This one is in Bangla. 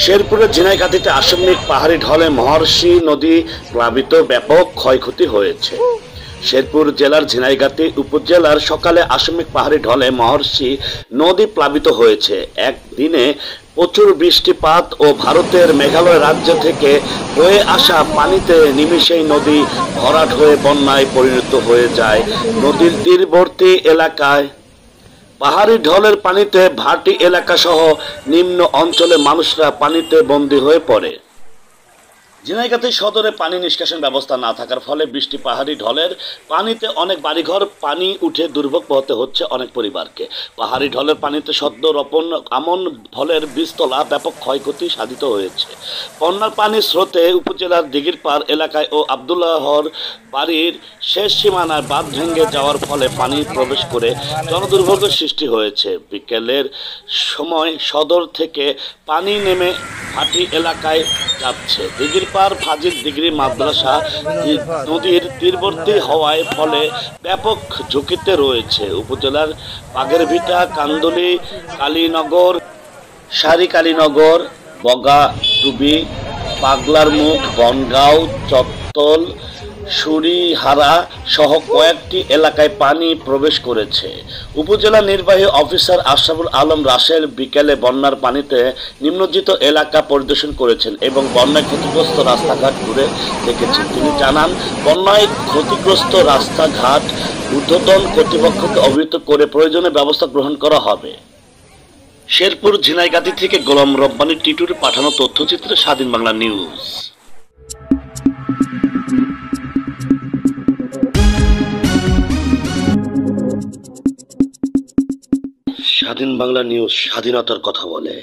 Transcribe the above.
শেরপুরের ঝিনাইগাতীতে আকস্মিক পাহাড়ি ঢলে মহর্ষি নদী প্লাবিত, ব্যাপক ক্ষয়ক্ষতি হয়েছে। শেরপুর জেলার ঝিনাইগাতী উপজেলার সকালে আকস্মিক পাহাড়ি ঢলে মহর্ষি নদী প্লাবিত হয়েছে। একদিনে প্রচুর বৃষ্টিপাত ও ভারতের মেঘালয় রাজ্য থেকে বয়ে আসা পানিতে নিমেষেই নদী ভরাট হয়ে বন্যায় পরিণত হয়ে যায়। নদীর তীরবর্তী এলাকায় পাহাড়ি ঢলের পানিতে ভাটি এলাকা সহ নিম্ন অঞ্চলে মানুষরা পানিতে বন্দী হয়ে পড়ে। ঝিনাইগাতী সদরে পানি নিষ্কাশন ব্যবস্থা না থাকার ফলে বৃষ্টি পাহাড়ি ঢলের পানিতে অনেক বাড়িঘর পানি উঠে দুর্ভোগ পোহাতে হচ্ছে অনেক পরিবারকে। পাহাড়ি ঢলের পানিতে সদ্য রোপণ আমন ফলের বীজতলা ব্যাপক ক্ষয়ক্ষতি সাধিত হয়েছে। বন্যার পানির স্রোতে উপজেলার দিঘিরপাড় এলাকায় ও আবদুল্লাহর বাড়ির শেষ সীমানায় বাঁধ ভেঙে যাওয়ার ফলে পানি প্রবেশ করে জনদুর্ভোগের সৃষ্টি হয়েছে। বিকেলের সময় সদর থেকে পানি নেমে ভাটি এলাকায় যাচ্ছে। দিঘিরপাড় ফাজিল ডিগ্রি মাদ্রাসা নদীর তীরবর্তী হওয়ায় ফলে ব্যাপক ঝুঁকিতে রয়েছে। উপজেলার বাগেরভিটা, কান্দুলি, কালীনগর, সারি কালীনগর, বগাডুবি, পাগলার মুখ, বনগাঁও, চত্তল, সুরিহারা সহ কয়েকটি এলাকায় পানি প্রবেশ করেছে। উপজেলা নির্বাহী অফিসার আশরাফুল আলম রাসেল বিকেলে বন্যার পানিতে নিম্নজিত এলাকা পরিদর্শন করেছেন এবং বন্যায় ক্ষতিগ্রস্ত রাস্তাঘাট ঘুরে দেখেছেন। তিনি জানান, বন্যায় ক্ষতিগ্রস্ত রাস্তাঘাট ঊর্ধ্বতন কর্তৃপক্ষকে অবহিত করে প্রয়োজনীয় ব্যবস্থা গ্রহণ করা হবে। শেরপুর ঝিনাইগাতী থেকে গোলাম রব্বানী টিটুর পাঠানো তথ্যচিত্রে স্বাধীন বাংলা নিউজ। স্বাধীন বাংলা নিউজ স্বাধীনতার কথা বলে।